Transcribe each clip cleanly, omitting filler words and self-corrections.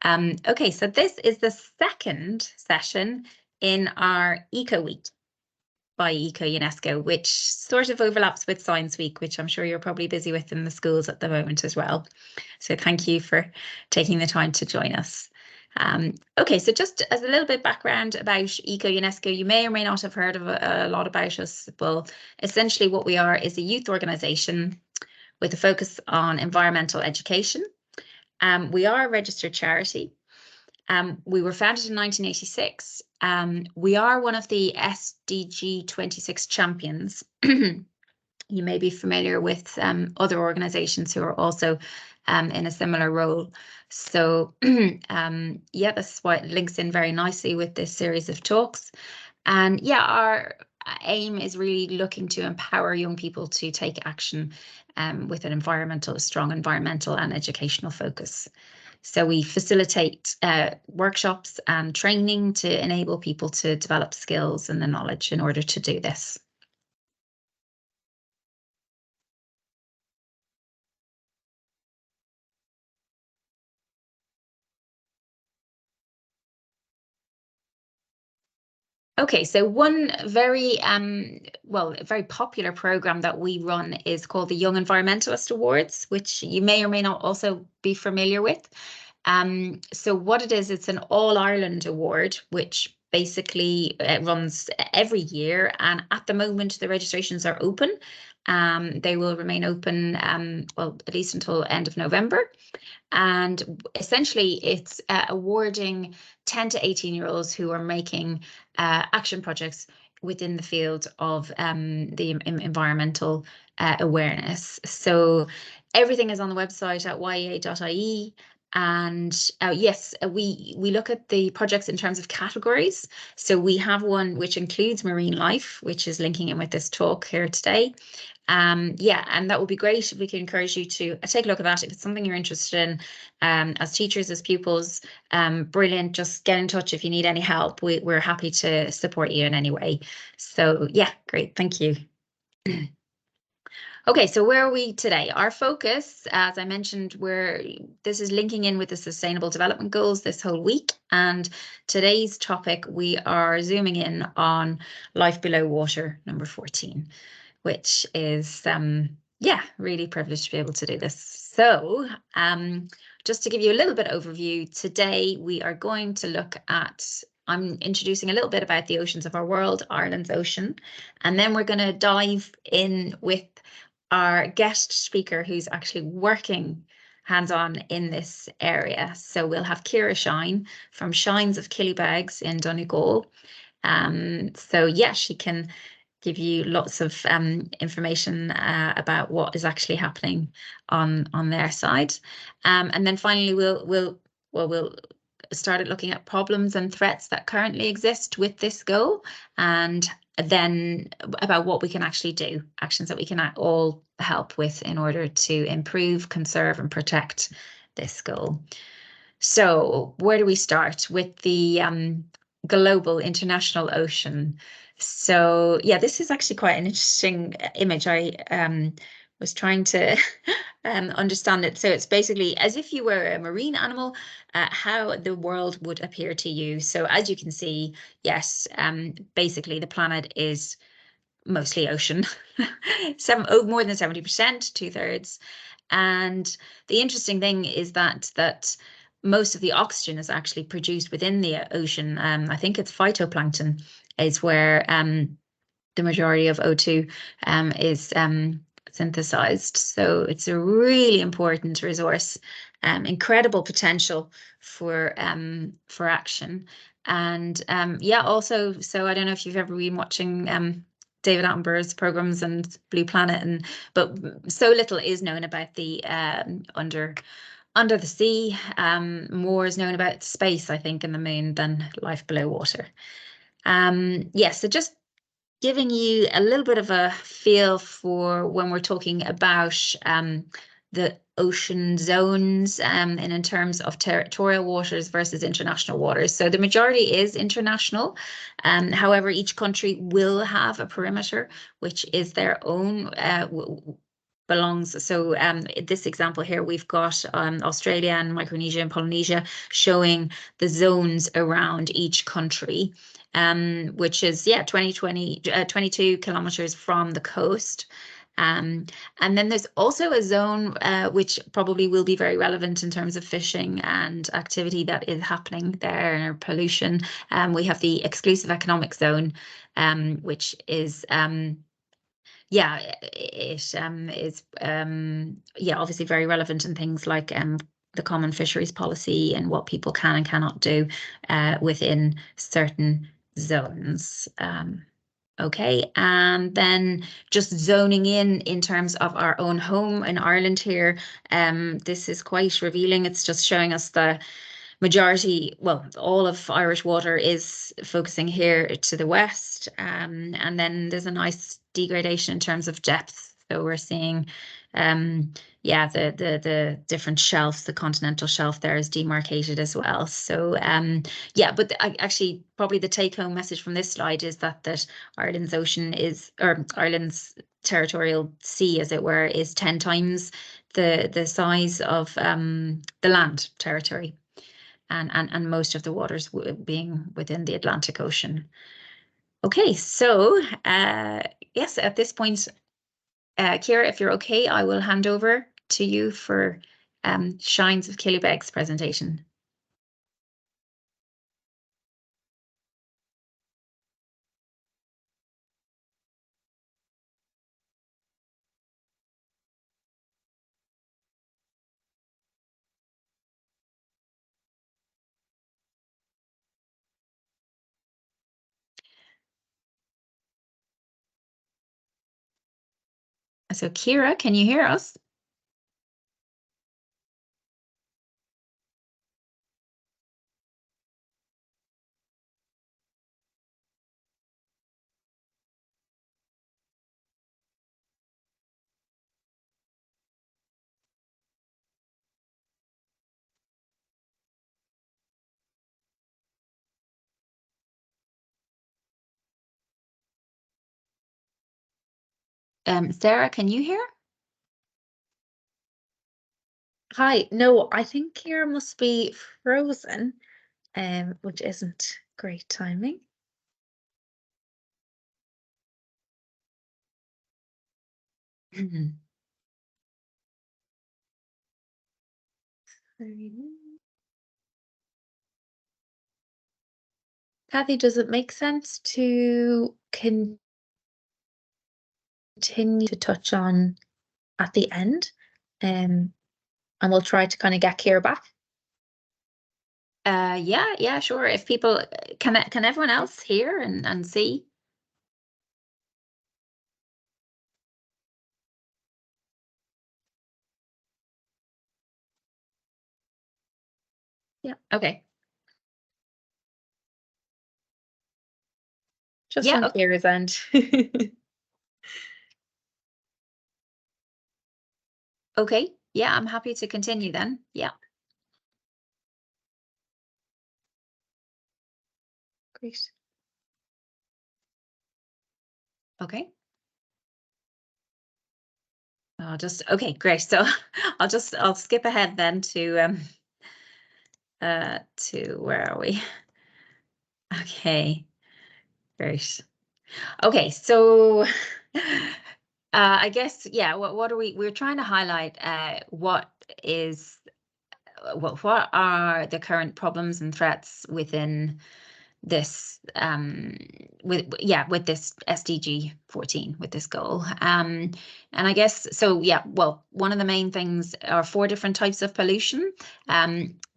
Okay, so this is the second session in our Eco Week by ECO-UNESCO, which sort of overlaps with Science Week, which I'm sure you're probably busy with in the schools at the moment as well. So thank you for taking the time to join us. Okay, so just as a little bit background about ECO-UNESCO, you may or may not have heard of a lot about us. Well, essentially what we are is a youth organisation with a focus on environmental education. We are a registered charity. We were founded in 1986. We are one of the SDG 26 champions. You may be familiar with other organizations who are also in a similar role. So yeah, that's why it links in very nicely with this series of talks. And yeah, our aim is really looking to empower young people to take action with a strong environmental and educational focus. So we facilitate workshops and training to enable people to develop skills and the knowledge in order to do this. Okay, so one very very popular program that we run is called the Young Environmentalist Awards, which you may or may not also be familiar with. So what it is, it's an All-Ireland award, which basically runs every year. And at the moment, the registrations are open. They will remain open, well, at least until end of November. And essentially, it's awarding 10 to 18-year-olds who are making action projects within the field of the environmental awareness. So everything is on the website at yea.ie. And yes, we look at the projects in terms of categories. So we have one which includes marine life, which is linking in with this talk here today. Yeah, and that would be great if we can encourage you to take a look at that. If it's something you're interested in, as teachers, as pupils, brilliant. Just get in touch if you need any help. We're happy to support you in any way. So yeah, great. Thank you. Okay, so where are we today? Our focus, as I mentioned, this is linking in with the Sustainable Development Goals this whole week. And today's topic, we are zooming in on life below water, number 14, which is, yeah, really privileged to be able to do this. So just to give you a little bit overview, today we are going to look at, I'm introducing a little bit about the oceans of our world, Ireland's ocean, and then we're going to dive in with our guest speaker who's actually working hands-on in this area. So we'll have Ciara Shine from Shines of Killybegs in Donegal. So yeah, she can give you lots of information about what is actually happening on their side. And then finally, we'll start looking at problems and threats that currently exist with this goal, and then about what we can actually do, actions that we can all help with in order to improve, conserve, and protect this goal. So where do we start? With the global international ocean. So yeah, this is actually quite an interesting image. I was trying to understand it. So it's basically as if you were a marine animal, how the world would appear to you. So as you can see, yes, basically the planet is mostly ocean, more than 70%, 2/3. And the interesting thing is that most of the oxygen is actually produced within the ocean. I think it's phytoplankton is where the majority of O2 is synthesized. So it's a really important resource, incredible potential for action. And yeah, also, so I don't know if you've ever been watching David Attenborough's programs and Blue Planet, but so little is known about the under the sea. More is known about space, I think, and the moon than life below water. Yeah, so just giving you a little bit of a feel for when we're talking about the ocean zones and in terms of territorial waters versus international waters. So the majority is international. However, each country will have a perimeter, which is their own belongs. So this example here, we've got Australia and Micronesia and Polynesia showing the zones around each country, which is, 22 kilometers from the coast. And then there's also a zone which probably will be very relevant in terms of fishing and activity that is happening there, pollution. We have the exclusive economic zone, which is it is obviously very relevant in things like the common fisheries policy and what people can and cannot do within certain zones. Okay, and then just zoning in terms of our own home in Ireland here, this is quite revealing. It's just showing us the majority, well, all of Irish water is focusing here to the west, and then there's a nice degradation in terms of depth. So we're seeing, the different shelves, the continental shelf there is demarcated as well. So but actually probably the take-home message from this slide is that Ireland's ocean is, or Ireland's territorial sea, as it were, is 10 times the size of the land territory. And most of the waters being within the Atlantic Ocean. Okay, so yes, at this point, Ciara, if you're okay, I will hand over to you for Shines of Killybegs presentation. So Ciara, can you hear us? Sarah, can you hear? Hi, no, I think Ciara must be frozen, which isn't great timing. Kathy, does it make sense to continue to touch on at the end? And we'll try to kind of get Ciara back. Yeah, sure. If people can everyone else hear and see? Yeah, okay. Just Yeah, on okay. Ciara's end. Okay. Yeah, I'm happy to continue then. Yeah. Great. Okay. Okay, great. So I'll skip ahead then to where are we? Okay, great. Okay, so I guess, yeah, what are we're trying to highlight what are the current problems and threats within this with this SDG 14, with this goal, and I guess so. Yeah, well, one of the main things are 4 different types of pollution.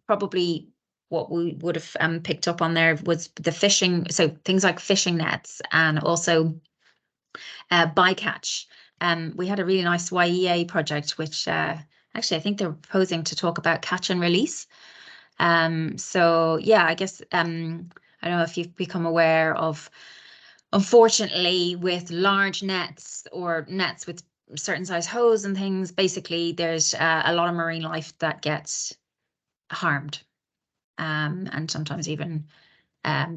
Probably what we would have picked up on there was the fishing, so things like fishing nets, and also bycatch. We had a really nice YEA project, which actually I think they're proposing to talk about catch and release. So yeah, I guess I don't know if you've become aware of, unfortunately, with large nets or nets with certain size hose and things, basically there's a lot of marine life that gets harmed, and sometimes even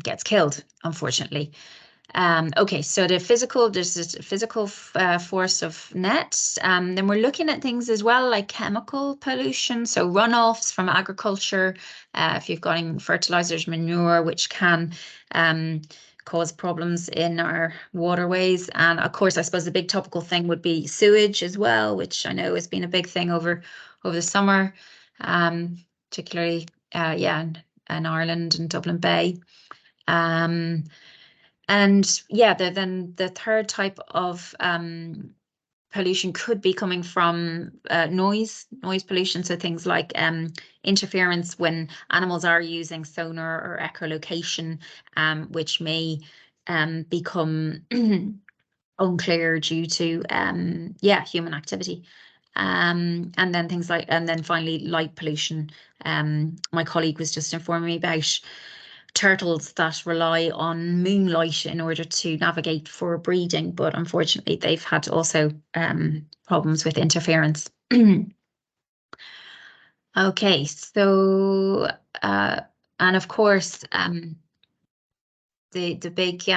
gets killed, unfortunately. Okay, so there's this physical force of nets. Then we're looking at things as well like chemical pollution, so runoffs from agriculture, if you've got fertilizers, manure, which can cause problems in our waterways. And of course, I suppose the big topical thing would be sewage as well, which I know has been a big thing over the summer, particularly in Ireland and Dublin Bay. And yeah, then the third type of pollution could be coming from noise pollution. So things like interference when animals are using sonar or echolocation, which may become unclear due to human activity. And then finally light pollution. My colleague was just informing me about turtles that rely on moonlight in order to navigate for breeding, but unfortunately they've had also problems with interference. Okay, so and of course the big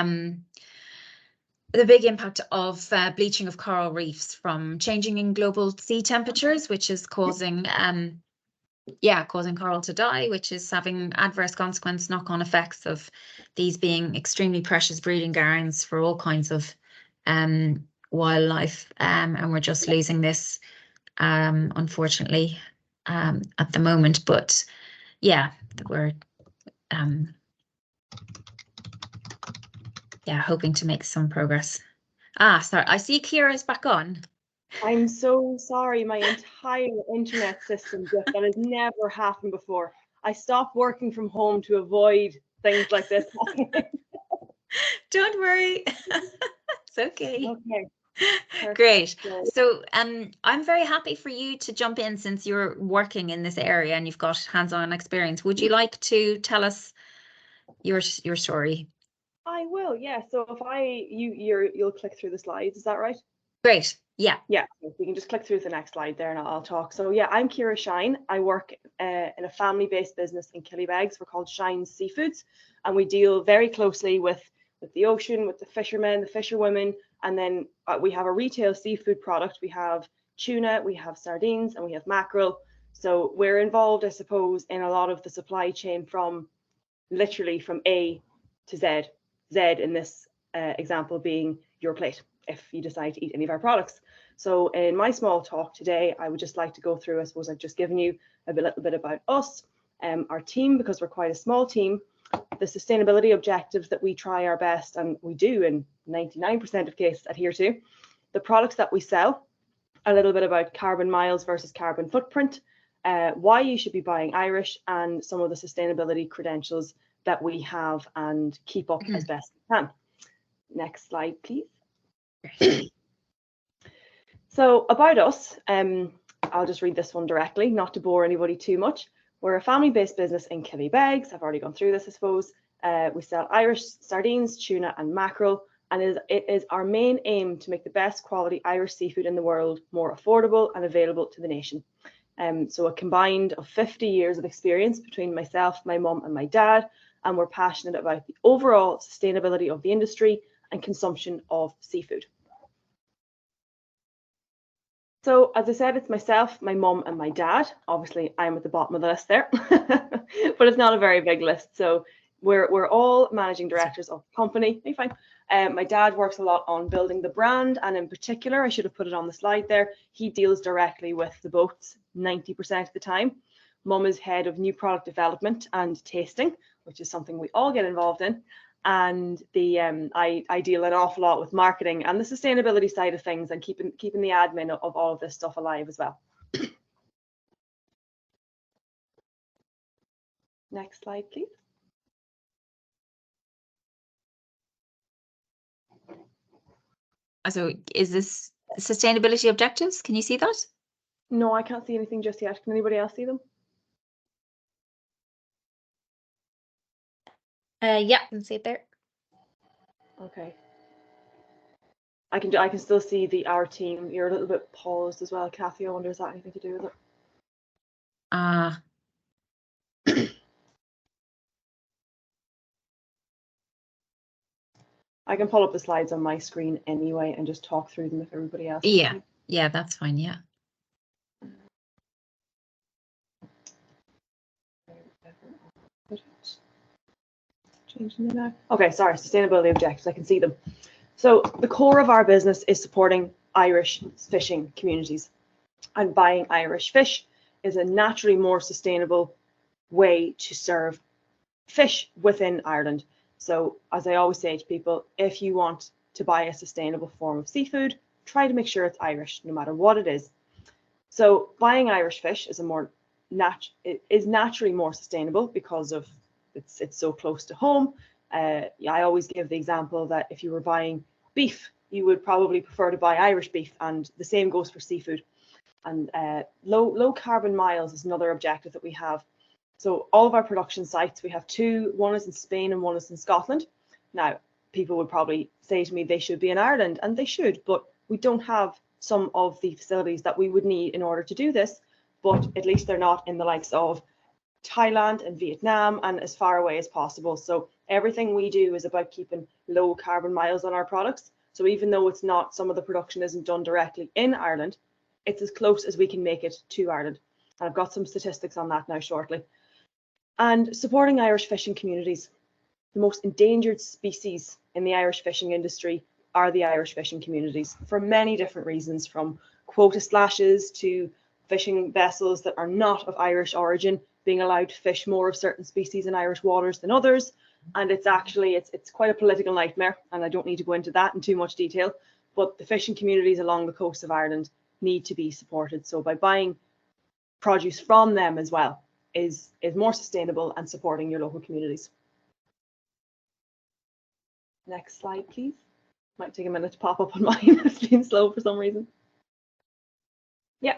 impact of bleaching of coral reefs from changing in global sea temperatures, which is causing coral to die, which is having adverse consequence, knock-on effects of these being extremely precious breeding grounds for all kinds of wildlife, and we're just losing this unfortunately at the moment. But yeah, we're hoping to make some progress. Sorry, I see Ciara's back on. I'm so sorry, my entire internet system just, that has never happened before. I stopped working from home to avoid things like this. Don't worry. It's okay. Okay. Perfect. Great. So I'm very happy for you to jump in since you're working in this area and you've got hands-on experience. Would you like to tell us your story? I will, yeah. So if you'll click through the slides, is that right? Great. Yeah. Yeah, you can just click through the next slide there and I'll talk. So yeah, I'm Ciara Shine. I work in a family-based business in Killybegs. We're called Shines Seafoods, and we deal very closely with the ocean, with the fishermen, the fisherwomen, and then we have a retail seafood product. We have tuna, we have sardines, and we have mackerel. So we're involved, I suppose, in a lot of the supply chain from literally from A to Z. Z in this example being your plate, if you decide to eat any of our products. So in my small talk today, I would just like to go through, I suppose I've just given you a little bit about us, our team, because we're quite a small team, the sustainability objectives that we try our best, and we do in 99% of cases adhere to, the products that we sell, a little bit about carbon miles versus carbon footprint, why you should be buying Irish, and some of the sustainability credentials that we have and keep up as best we can. Next slide, please. So about us, I'll just read this one directly, not to bore anybody too much. We're a family-based business in Killybegs. I've already gone through this, I suppose. We sell Irish sardines, tuna, and mackerel, and it is our main aim to make the best quality Irish seafood in the world more affordable and available to the nation. So a combined of 50 years of experience between myself, my mum, and my dad, and we're passionate about the overall sustainability of the industry and consumption of seafood. So as I said, it's myself, my mum, and my dad. Obviously, I'm at the bottom of the list there, but it's not a very big list. So we're all managing directors of the company. Hey, fine. My dad works a lot on building the brand, and in particular, I should have put it on the slide there, he deals directly with the boats 90% of the time. Mum is head of new product development and tasting, which is something we all get involved in. And I deal an awful lot with marketing and the sustainability side of things, and keeping the admin of all of this stuff alive as well. Next slide, please. So is this sustainability objectives? Can you see that? No, I can't see anything just yet. Can anybody else see them? Yeah, I can see it there. Okay. I can still see our team. You're a little bit paused as well, Kathy. I wonder, is that anything to do with it? I can pull up the slides on my screen anyway and just talk through them if everybody else. Yeah, that's fine. Yeah. Changing them now. Okay, sorry, sustainability objectives, I can see them. So the core of our business is supporting Irish fishing communities, and buying Irish fish is a naturally more sustainable way to serve fish within Ireland. So as I always say to people, if you want to buy a sustainable form of seafood, try to make sure it's Irish, no matter what it is. So buying Irish fish is naturally more sustainable because of it's so close to home. I always give the example that if you were buying beef, you would probably prefer to buy Irish beef, and the same goes for seafood. And low carbon miles is another objective that we have. So all of our production sites, we have two, one is in Spain and one is in Scotland. Now, people would probably say to me they should be in Ireland, and they should, but we don't have some of the facilities that we would need in order to do this, but at least they're not in the likes of Thailand and Vietnam and as far away as possible. So everything we do is about keeping low carbon miles on our products. So even though it's not, some of the production isn't done directly in Ireland, it's as close as we can make it to Ireland. And I've got some statistics on that now shortly. And supporting Irish fishing communities. The most endangered species in the Irish fishing industry are the Irish fishing communities for many different reasons, from quota slashes to fishing vessels that are not of Irish origin being allowed to fish more of certain species in Irish waters than others. And it's actually, it's quite a political nightmare, and I don't need to go into that in too much detail, but the fishing communities along the coast of Ireland need to be supported. So by buying produce from them as well is more sustainable and supporting your local communities. Next slide, please. Might take a minute to pop up on mine. It's been slow for some reason. Yeah,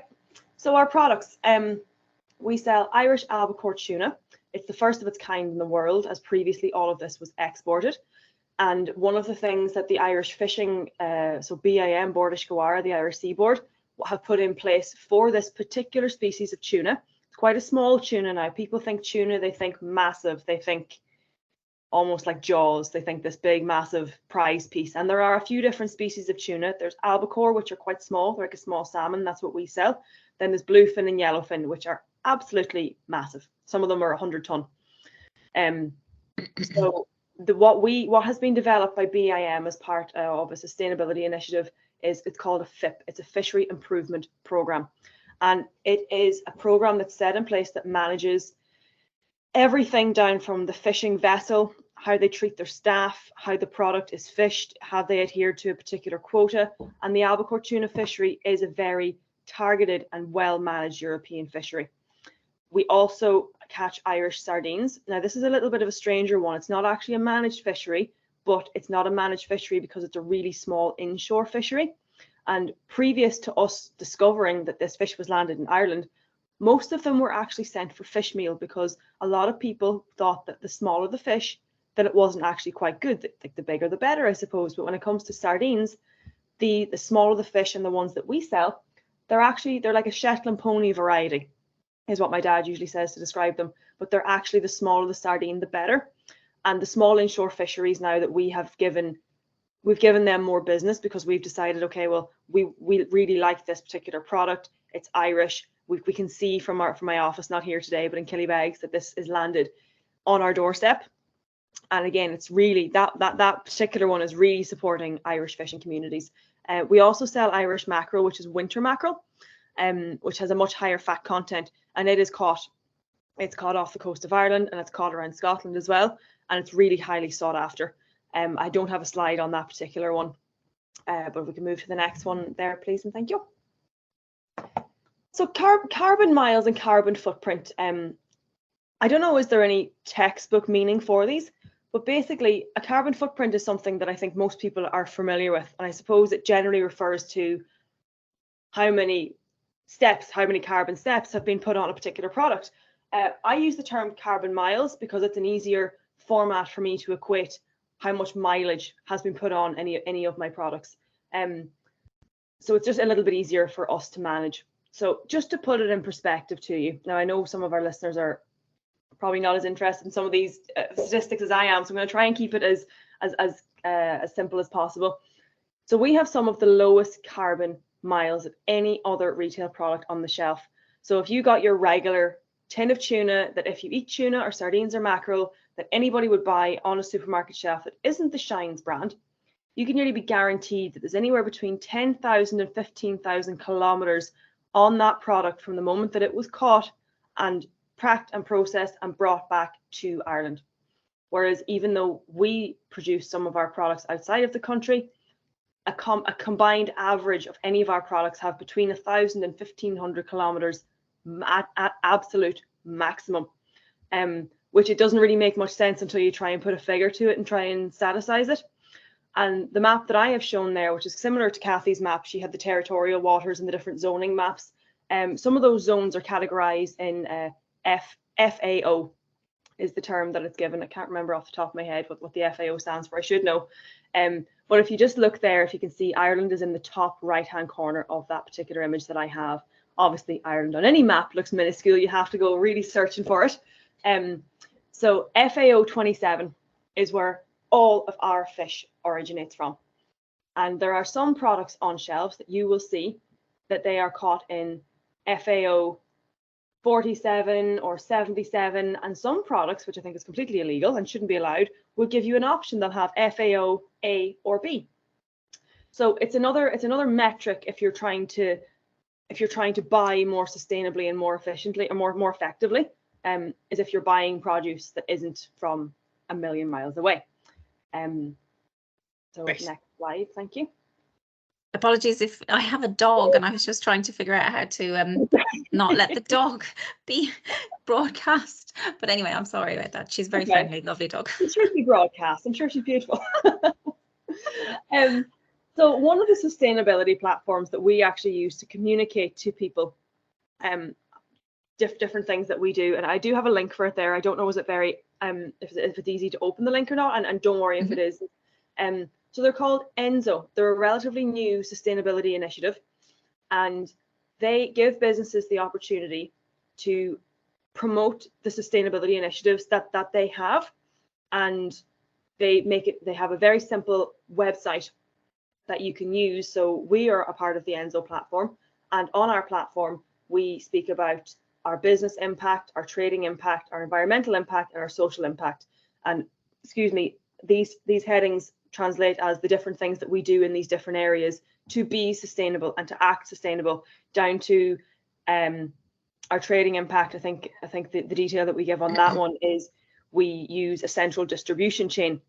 so our products. We sell Irish albacore tuna. It's the first of its kind in the world, as previously all of this was exported. And one of the things that the Irish fishing, so BIM, Bordis Gawara, the Irish Seaboard, have put in place for this particular species of tuna. It's quite a small tuna now. People think tuna, they think massive, they think almost like Jaws. They think this big, massive prize piece. And there are a few different species of tuna. There's albacore, which are quite small, they're like a small salmon. That's what we sell. Then there's bluefin and yellowfin, which are absolutely massive. Some of them are 100 ton. So what has been developed by BIM as part of a sustainability initiative is it's called a FIP. It's a Fishery Improvement Program. And it is a program that's set in place that manages everything down from the fishing vessel, how they treat their staff, how the product is fished, have they adhered to a particular quota. And the albacore tuna fishery is a very targeted and well managed European fishery. We also catch Irish sardines. Now, this is a little bit of a stranger one. It's not actually a managed fishery, but it's not a managed fishery because it's a really small inshore fishery. And previous to us discovering that this fish was landed in Ireland, most of them were actually sent for fish meal because a lot of people thought that the smaller the fish, that it wasn't actually quite good. Like the bigger, the better, I suppose. But when it comes to sardines, the smaller the fish and the ones that we sell, they're like a Shetland pony variety, is what my dad usually says to describe them. But they're actually, the smaller the sardine, the better. And the small inshore fisheries now that we've given them more business because we've decided, okay, well, we really like this particular product. It's Irish. We can see from my office, not here today, but in Killybegs, that this is landed on our doorstep. And again, it's really that particular one is really supporting Irish fishing communities. We also sell Irish mackerel, which is winter mackerel, which has a much higher fat content, and it's caught off the coast of Ireland, and it's caught around Scotland as well, and it's really highly sought after. I don't have a slide on that particular one, but we can move to the next one there, please, and thank you. So carbon miles and carbon footprint. I don't know, is there any textbook meaning for these? But basically, a carbon footprint is something that I think most people are familiar with. And I suppose it generally refers to how many carbon steps have been put on a particular product. I use the term carbon miles because it's an easier format for me to equate how much mileage has been put on any of my products. So it's just a little bit easier for us to manage. So just to put it in perspective to you, now I know some of our listeners are probably not as interested in some of these statistics as I am, so I'm going to try and keep it as as simple as possible. So we have some of the lowest carbon miles of any other retail product on the shelf. So if you got your regular tin of tuna, that if you eat tuna or sardines or mackerel, that anybody would buy on a supermarket shelf that isn't the Shines brand, you can nearly be guaranteed that there's anywhere between 10,000 and 15,000 kilometers on that product from the moment that it was caught and packed and processed and brought back to Ireland. Whereas even though we produce some of our products outside of the country, a combined average of any of our products have between 1,000 and 1,500 kilometers at absolute maximum, which it doesn't really make much sense until you try and put a figure to it and try and staticize it. And the map that I have shown there, which is similar to Kathy's map, she had the territorial waters and the different zoning maps. Some of those zones are categorized in FAO is the term that it's given. I can't remember off the top of my head what the FAO stands for. I should know. But if you just look there, if you can see, Ireland is in the top right-hand corner of that particular image that I have. Obviously, Ireland on any map looks minuscule. You have to go really searching for it. So FAO 27 is where all of our fish originates from. And there are some products on shelves that you will see that they are caught in FAO 47 or 77, and some products, which I think is completely illegal and shouldn't be allowed, will give you an option that have FAO A or B. So it's another metric if you're trying to buy more sustainably and more efficiently or more effectively, is if you're buying produce that isn't from a million miles away. So Right. Next slide, thank you. Apologies if I have a dog and I was just trying to figure out how to not let the dog be broadcast. But anyway, I'm sorry about that. She's very friendly, lovely dog. It should be broadcast. I'm sure she's beautiful. So one of the sustainability platforms that we actually use to communicate to people different things that we do, and I do have a link for it there. I don't know, is it very if it's easy to open the link or not, and don't worry if it is. So they're called ENZO. They're a relatively new sustainability initiative, and they give businesses the opportunity to promote the sustainability initiatives that they have, and they have a very simple website that you can use. So we are a part of the ENZO platform, and on our platform we speak about our business impact, our trading impact, our environmental impact, and our social impact. And excuse me, these headings translate as the different things that we do in these different areas to be sustainable and to act sustainable, down to our trading impact. I think the detail that we give on that one is we use a central distribution chain,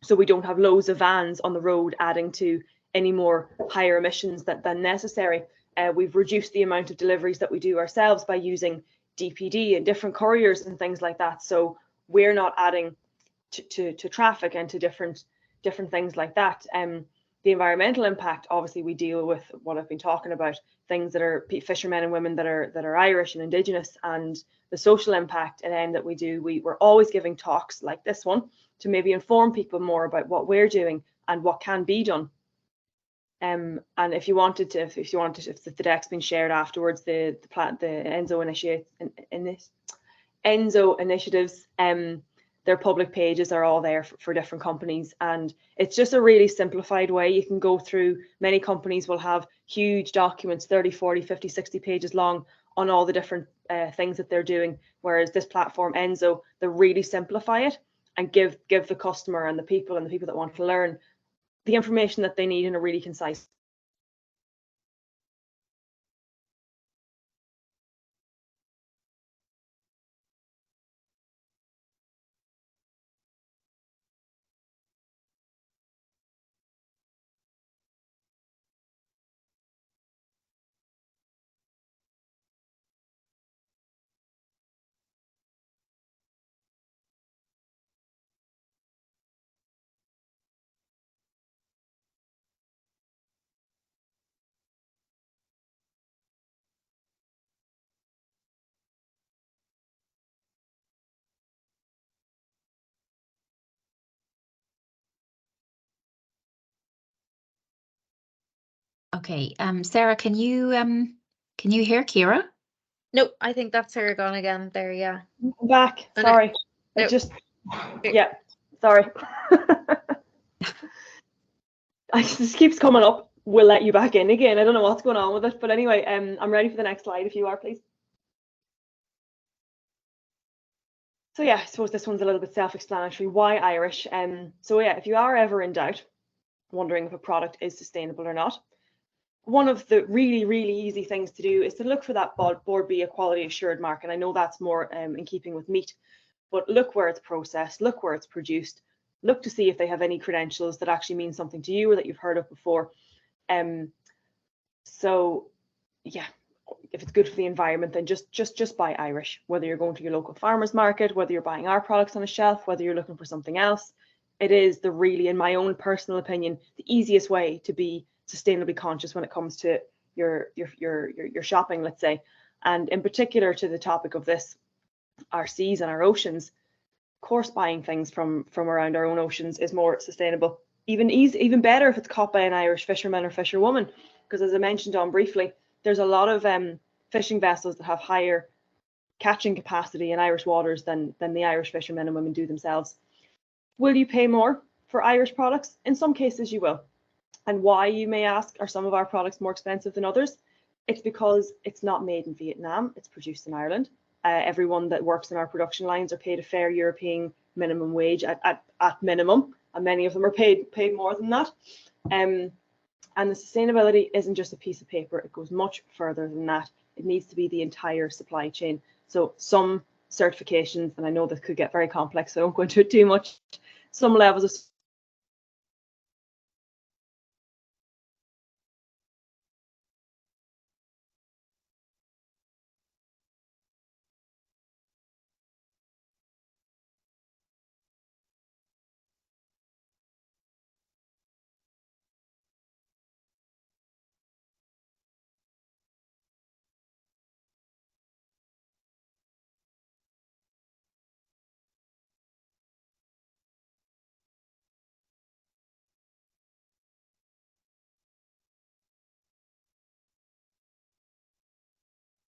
so we don't have loads of vans on the road adding to any more higher emissions than necessary. We've reduced the amount of deliveries that we do ourselves by using DPD and different couriers and things like that. So we're not adding to traffic and to different things like that. The environmental impact, obviously, we deal with what I've been talking about, things that are fishermen and women that are Irish and Indigenous, and the social impact and that we do. We're always giving talks like this one to maybe inform people more about what we're doing and what can be done. And if you wanted to, if the deck's been shared afterwards, the ENZO initiatives, their public pages are all there for different companies, and it's just a really simplified way. You can go through, many companies will have huge documents, 30, 40, 50, 60 pages long on all the different things that they're doing, whereas this platform, ENZO, they really simplify it and give the customer and the people that want to learn the information that they need in a really concise. Okay, Sarah, can you hear Ciara? Nope, I think that's her gone again there, yeah. I'm back, sorry. No. Sorry. This keeps coming up. We'll let you back in again. I don't know what's going on with it, but anyway, I'm ready for the next slide if you are, please. So yeah, I suppose this one's a little bit self-explanatory. Why Irish? So yeah, if you are ever in doubt, wondering if a product is sustainable or not, one of the really, really easy things to do is to look for that Board B, a quality assured mark. And I know that's more in keeping with meat, but look where it's processed, look where it's produced, look to see if they have any credentials that actually mean something to you or that you've heard of before. So yeah, if it's good for the environment, then just buy Irish, whether you're going to your local farmer's market, whether you're buying our products on a shelf, whether you're looking for something else. It is the really, in my own personal opinion, the easiest way to be sustainably conscious when it comes to your shopping, let's say. And in particular to the topic of this, our seas and our oceans, of course, buying things from around our own oceans is more sustainable. Even better if it's caught by an Irish fisherman or fisherwoman, because as I mentioned on briefly, there's a lot of fishing vessels that have higher catching capacity in Irish waters than the Irish fishermen and women do themselves. Will you pay more for Irish products? In some cases you will. And why, you may ask, are some of our products more expensive than others? It's because it's not made in Vietnam, it's produced in Ireland. Everyone that works in our production lines are paid a fair European minimum wage at minimum, and many of them are paid more than that. And the sustainability isn't just a piece of paper, it goes much further than that. It needs to be the entire supply chain. So some certifications, and I know this could get very complex, so I don't go into it too much, some levels of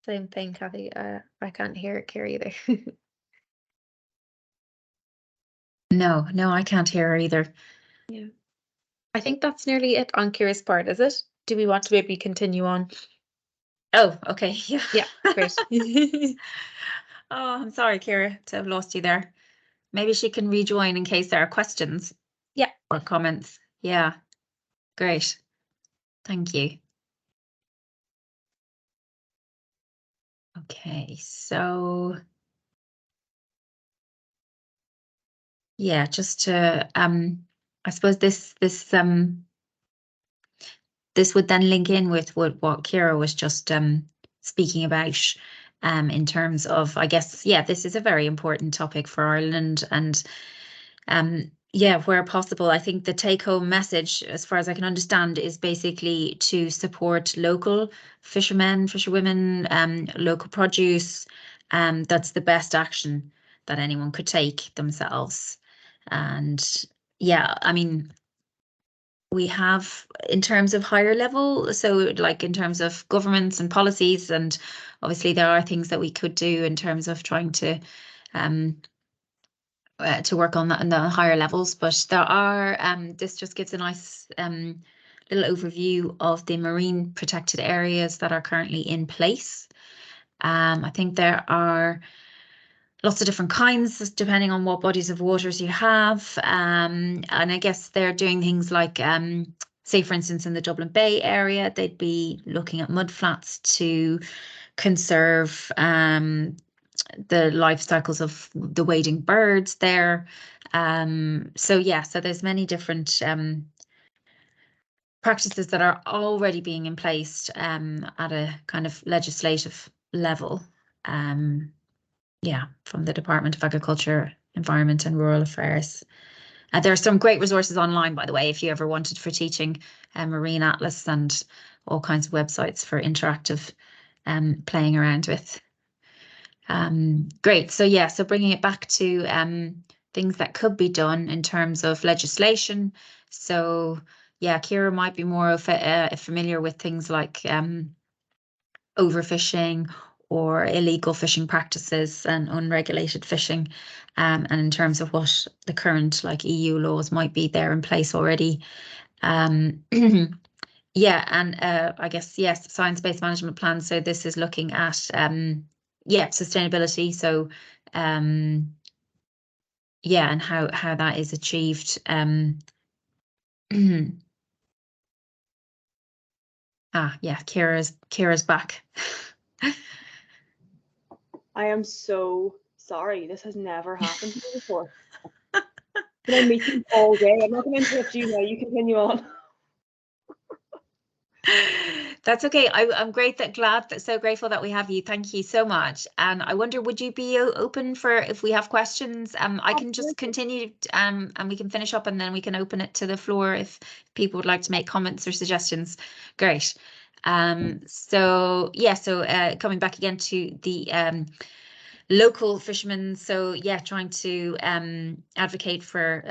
Same thing, Kathy. I can't hear it, Ciara, either. No, I can't hear her either. Yeah. I think that's nearly it on Ciara's part, is it? Do we want to maybe continue on? Oh, okay. Yeah. Yeah, great. Oh, I'm sorry, Ciara, to have lost you there. Maybe she can rejoin in case there are questions. Yeah. Or comments. Yeah. Great. Thank you. Okay, so yeah, just to I suppose this would then link in with what Ciara was just speaking about in terms of, I guess, yeah, this is a very important topic for Ireland, and yeah, where possible, I think the take-home message, as far as I can understand, is basically to support local fishermen, fisherwomen, local produce. That's the best action that anyone could take themselves. And yeah, I mean, we have in terms of higher level, so like in terms of governments and policies, and obviously there are things that we could do in terms of trying to work on that in the higher levels, but there are this just gives a nice little overview of the marine protected areas that are currently in place. I think there are lots of different kinds depending on what bodies of waters you have, and I guess they're doing things like say for instance in the Dublin Bay area, they'd be looking at mudflats to conserve the life cycles of the wading birds there. So yeah, so there's many different practices that are already being in place at a kind of legislative level. Yeah, from the Department of Agriculture, Environment and Rural Affairs. There are some great resources online, by the way, if you ever wanted for teaching, Marine Atlas and all kinds of websites for interactive playing around with. Great. So yeah, so bringing it back to things that could be done in terms of legislation. So yeah, Ciara might be more familiar with things like overfishing or illegal fishing practices and unregulated fishing. And in terms of what the current like EU laws might be there in place already. Yeah, and I guess, yes, science-based management plan. So this is looking at yeah, sustainability. So yeah, and how that is achieved. Yeah, Ciara's back. I am so sorry. This has never happened to me before. Been in meetings all day. I'm not going to interrupt you now. You continue on. That's okay. I'm so grateful that we have you. Thank you so much. And I wonder, would you be open for if we have questions? I can just continue and we can finish up, and then we can open it to the floor if people would like to make comments or suggestions. Great. So yeah, so coming back again to the local fishermen. So yeah, trying to advocate for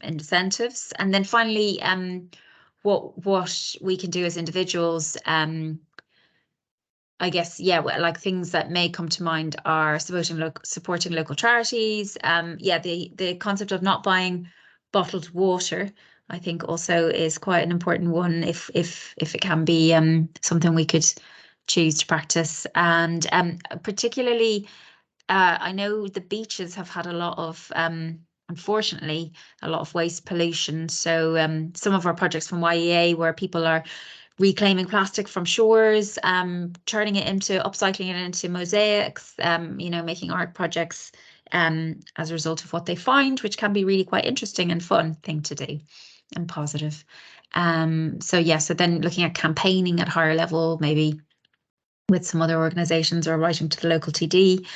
incentives, and then finally what we can do as individuals. I guess, yeah, well, like things that may come to mind are supporting local charities. Yeah, the concept of not buying bottled water, I think, also is quite an important one if it can be something we could choose to practice. And particularly, I know the beaches have had a lot of unfortunately, a lot of waste pollution. So some of our projects from YEA, where people are reclaiming plastic from shores, turning it into, upcycling it into mosaics, you know, making art projects as a result of what they find, which can be really quite interesting and fun thing to do and positive. So yeah, so then looking at campaigning at higher level, maybe with some other organisations or writing to the local TD.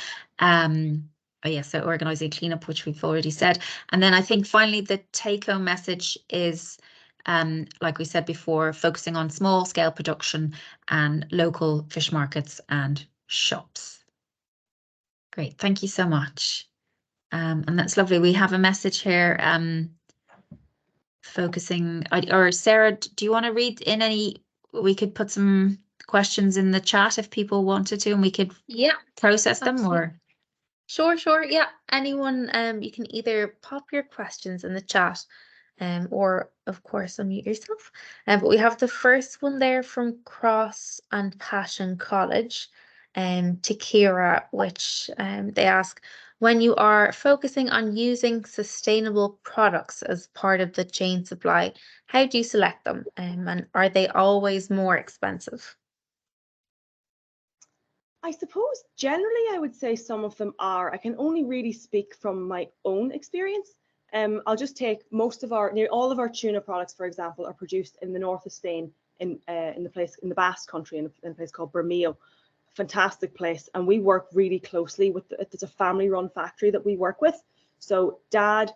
Oh yeah, so organising cleanup, which we've already said. And then I think finally the take-home message is, like we said before, focusing on small scale production and local fish markets and shops. Great, thank you so much. And that's lovely. We have a message here focusing, or Sarah, do you want to read in any, we could put some questions in the chat if people wanted to, and we could process them, or Sure. Yeah. Anyone, you can either pop your questions in the chat, or of course unmute yourself. But we have the first one there from Cross and Passion College, to Ciara, which they ask, when you are focusing on using sustainable products as part of the chain supply, how do you select them? And are they always more expensive? I suppose generally I would say some of them are. I can only really speak from my own experience. I'll just take nearly all of our tuna products, for example, are produced in the north of Spain, in the Basque Country, in a place called Bermeo. Fantastic place, and we work really closely with it's a family-run factory that we work with. So Dad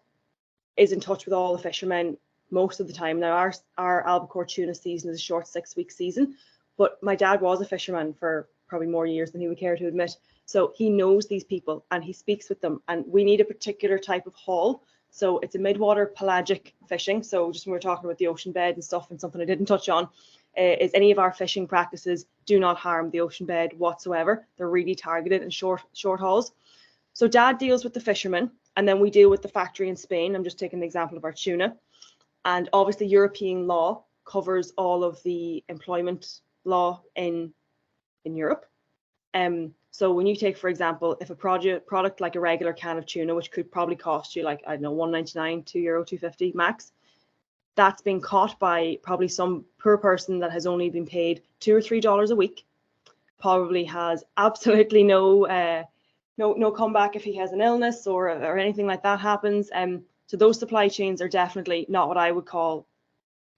is in touch with all the fishermen most of the time. Now our albacore tuna season is a short 6-week season, but my dad was a fisherman for probably more years than he would care to admit. So he knows these people and he speaks with them, and we need a particular type of haul. So it's a midwater pelagic fishing. So just when we're talking about the ocean bed and stuff, and something I didn't touch on, is any of our fishing practices do not harm the ocean bed whatsoever. They're really targeted and short hauls. So Dad deals with the fishermen, and then we deal with the factory in Spain. I'm just taking the example of our tuna. And obviously European law covers all of the employment law in Europe. So when you take, for example, if a product like a regular can of tuna, which could probably cost you like, I don't know, €1.99, €2, €2.50 max, that's been caught by probably some poor person that has only been paid $2 or $3 a week, probably has absolutely no comeback if he has an illness or anything like that happens. So those supply chains are definitely not what I would call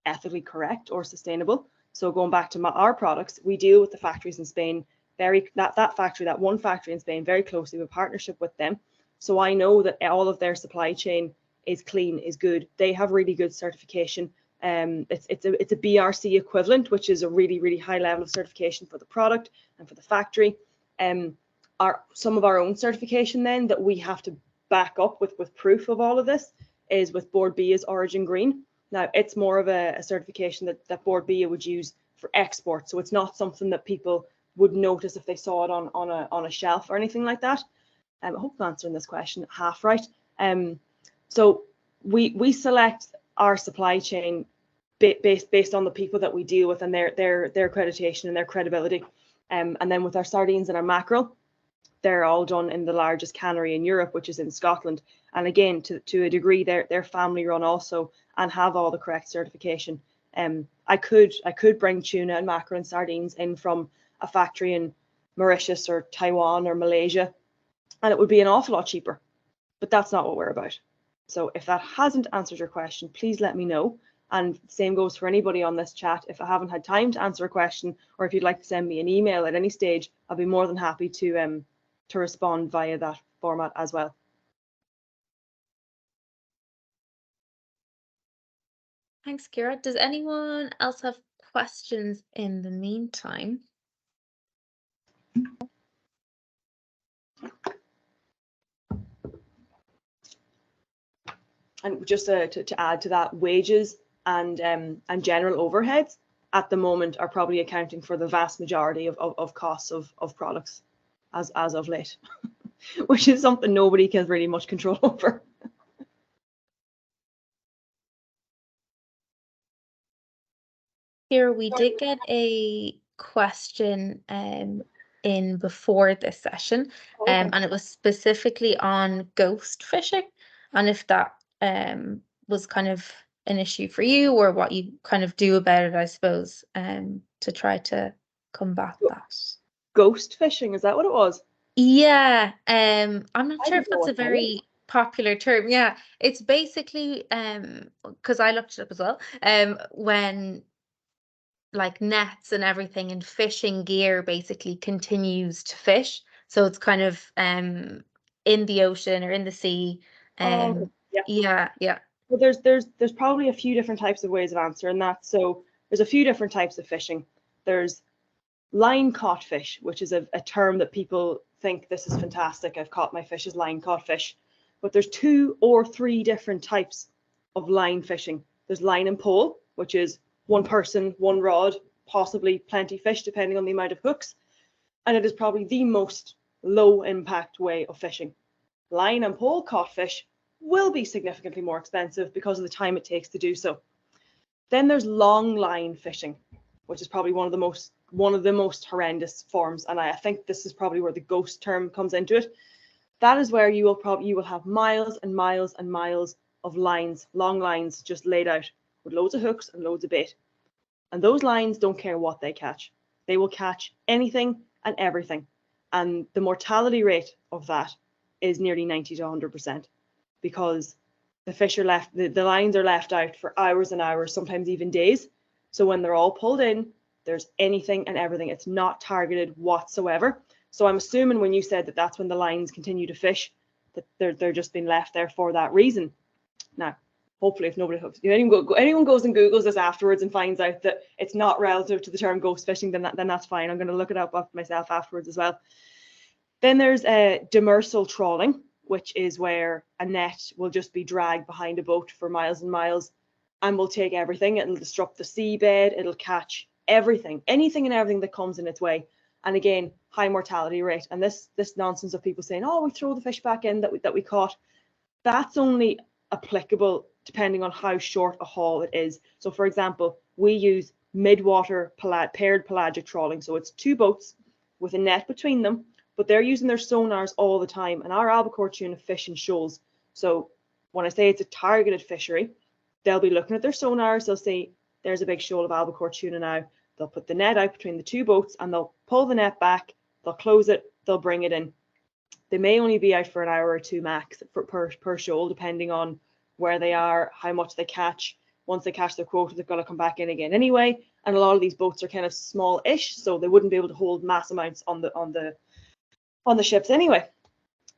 ethically correct or sustainable. So going back to our products, we deal with the factories in Spain, that one factory in Spain, very closely, with partnership with them. So I know that all of their supply chain is clean, is good. They have really good certification. It's a BRC equivalent, which is a really, really high level of certification for the product and for the factory. Some of our own certification then that we have to back up with proof of all of this is with Board B as Origin Green. Now it's more of a certification that Board B would use for export, so it's not something that people would notice if they saw it on a shelf or anything like that. I hope I'm answering this question half right. So we select our supply chain based on the people that we deal with and their accreditation and their credibility. And then with our sardines and our mackerel, they're all done in the largest cannery in Europe, which is in Scotland. And again, to a degree, they're family run also and have all the correct certification. I could bring tuna and mackerel and sardines in from a factory in Mauritius or Taiwan or Malaysia, and it would be an awful lot cheaper. But that's not what we're about. So if that hasn't answered your question, please let me know. And same goes for anybody on this chat. If I haven't had time to answer a question, or if you'd like to send me an email at any stage, I'll be more than happy to respond via that format as well. Thanks, Ciara. Does anyone else have questions in the meantime? And just to add to that, wages and general overheads at the moment are probably accounting for the vast majority of costs of products as of late, which is something nobody has really much control over. Here we did get a question in before this session, and it was specifically on ghost fishing, and if that was kind of an issue for you, or what you kind of do about it, I suppose, to try to combat that. Ghost fishing, is that what it was? Yeah, I'm not sure if didn't know that's a what that very popular term. Yeah, it's basically because I looked it up as well, when like nets and everything and fishing gear basically continues to fish. So it's kind of in the ocean or in the sea. Yeah. Yeah. Well, there's probably a few different types of ways of answering that. So there's a few different types of fishing. There's line caught fish, which is a term that people think this is fantastic. I've caught my fish as line caught fish. But there's 2 or 3 different types of line fishing. There's line and pole, which is one person, one rod, possibly plenty fish, depending on the amount of hooks. And it is probably the most low impact way of fishing. Line and pole caught fish will be significantly more expensive because of the time it takes to do so. Then there's long line fishing, which is probably one of the most horrendous forms, and I think this is probably where the ghost term comes into it. That is where you will have miles and miles and miles of lines, long lines just laid out with loads of hooks and loads of bait. And those lines don't care what they catch. They will catch anything and everything. And the mortality rate of that is nearly 90 to 100%, because the fish are left, the lines are left out for hours and hours, sometimes even days. So when they're all pulled in, there's anything and everything. It's not targeted whatsoever. So I'm assuming when you said that that's when the lines continue to fish, that they're just being left there for that reason. Now, hopefully, if anyone goes and Googles this afterwards and finds out that it's not relative to the term ghost fishing, then that's fine. I'm going to look it up myself afterwards as well. Then there's demersal trawling, which is where a net will just be dragged behind a boat for miles and miles and will take everything. It'll disrupt the seabed. It'll catch everything, anything and everything that comes in its way. And again, high mortality rate. And this nonsense of people saying, oh, we throw the fish back in that we caught, that's only applicable depending on how short a haul it is. So for example, we use mid-water paired pelagic trawling. So it's 2 boats with a net between them, but they're using their sonars all the time. And our albacore tuna fish in shoals. So when I say it's a targeted fishery, they'll be looking at their sonars. They'll say, there's a big shoal of albacore tuna now. They'll put the net out between the 2 boats and they'll pull the net back. They'll close it. They'll bring it in. They may only be out for an hour or 2 max per shoal, depending on where they are, how much they catch. Once they catch their quota, they've got to come back in again anyway. And a lot of these boats are kind of small-ish, so they wouldn't be able to hold mass amounts on the ships anyway.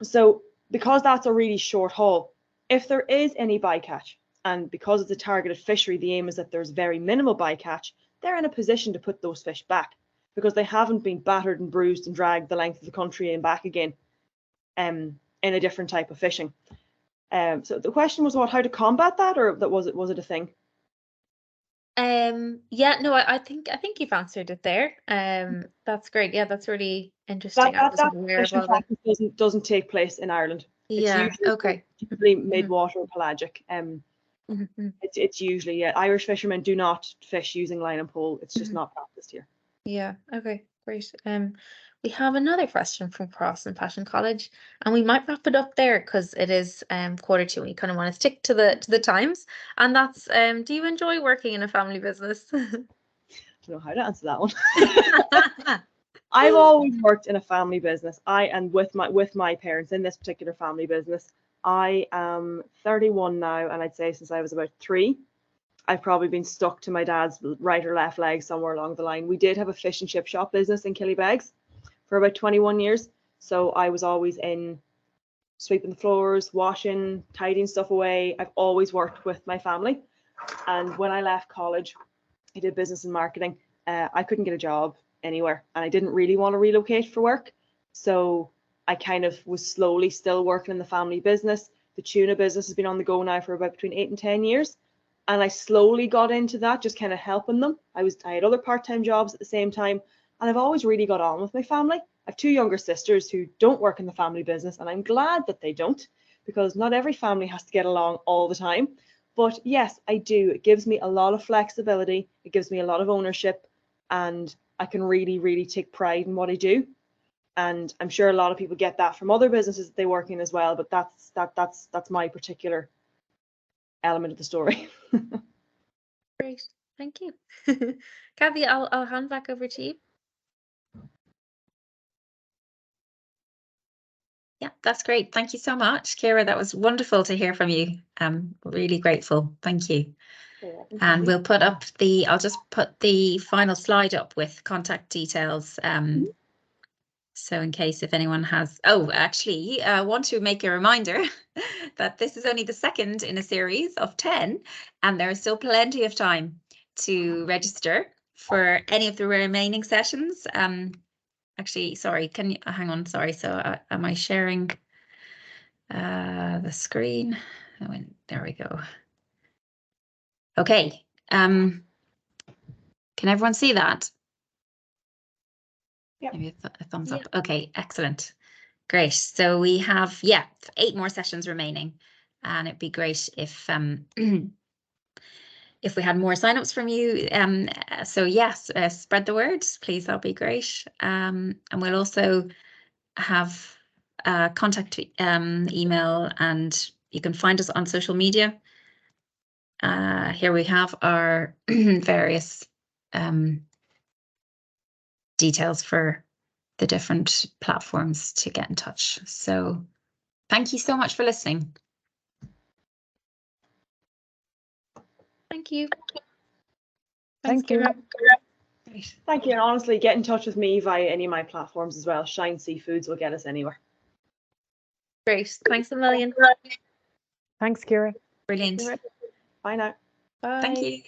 So because that's a really short haul, if there is any bycatch, and because it's a targeted fishery, the aim is that there's very minimal bycatch, they're in a position to put those fish back because they haven't been battered and bruised and dragged the length of the country and back again in a different type of fishing. So the question was how to combat that, or was it a thing? Yeah, no, I think you've answered it there. That's great. Yeah, that's really interesting. I wasn't aware of all that. Doesn't take place in Ireland. Yeah, it's usually okay. typically mid-water pelagic. Mhm. It's usually, Irish fishermen do not fish using line and pole. It's just Mhm. not practiced here. Yeah, okay, great. We have another question from Cross and Passion College, and we might wrap it up there because it is 1:45. We kind of want to stick to the times. And that's do you enjoy working in a family business? I don't know how to answer that one. I've always worked in a family business. And with my parents in this particular family business. I am 31 now, and I'd say since I was about 3, I've probably been stuck to my dad's right or left leg somewhere along the line. We did have a fish and chip shop business in Killybegs for about 21 years. So I was always in sweeping the floors, washing, tidying stuff away. I've always worked with my family. And when I left college, I did business and marketing. I couldn't get a job anywhere, and I didn't really want to relocate for work. So I kind of was slowly still working in the family business. The tuna business has been on the go now for about between 8 and 10 years. And I slowly got into that, just kind of helping them. I had other part-time jobs at the same time, and I've always really got on with my family. I have 2 younger sisters who don't work in the family business, and I'm glad that they don't, because not every family has to get along all the time. But yes, I do. It gives me a lot of flexibility. It gives me a lot of ownership, and I can really, really take pride in what I do. And I'm sure a lot of people get that from other businesses that they work in as well. But that's my particular element of the story. Great, thank you. Kathy, I'll hand back over to you. Yeah, that's great. Thank you so much, Ciara. That was wonderful to hear from you. I'm really grateful. Thank you. And we'll put up I'll just put the final slide up with contact details. So in case if anyone has, actually, I want to make a reminder that this is only the second in a series of 10, and there is still plenty of time to register for any of the remaining sessions. Actually, sorry, can you hang on? Sorry, so am I sharing the screen? There we go. Okay. Can everyone see that? Yeah. Maybe a thumbs up. Okay, excellent. Great. So we have 8 more sessions remaining, and it'd be great if if we had more signups from you. So yes, spread the word, please. That'll be great. And we'll also have contact email, and you can find us on social media. Here we have our various details for the different platforms to get in touch. So thank you so much for listening. Thank you. Thank you. Great. Thank you. And honestly, get in touch with me via any of my platforms as well. Shine Seafoods will get us anywhere. Great. Thanks a million. Thanks, Ciara. Brilliant. Bye now. Bye. Thank you.